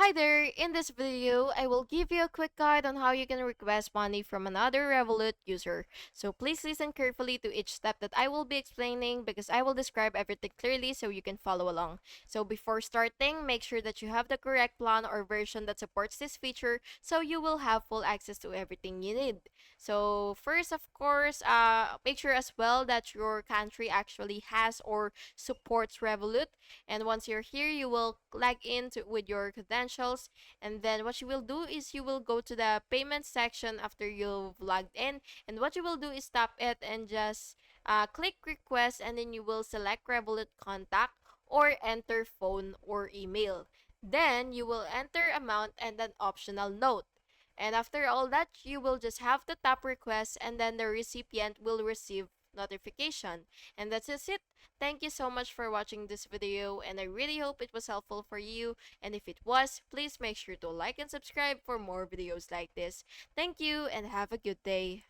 Hi there! In this video, I will give you a quick guide on how you can request money from another Revolut user. So please listen carefully to each step that I will be explaining because I will describe everything clearly so you can follow along. So before starting, make sure that you have the correct plan or version that supports this feature so you will have full access to everything you need. So first, of course, make sure as well that your country actually has or supports Revolut. And once you're here, you will log in with your credentials. And then what you will do is you will go to the payment section after you've logged in. And what you will do is tap it and just click request. And then you will select Revolut contact or enter phone or email. Then you will enter amount and an optional note. And after all that, you will just have to tap request and then the recipient will receive notification. And that's just it. Thank you so much for watching this video and I really hope it was helpful for you. And if it was, please make sure to like and subscribe for more videos like this. Thank you and have a good day.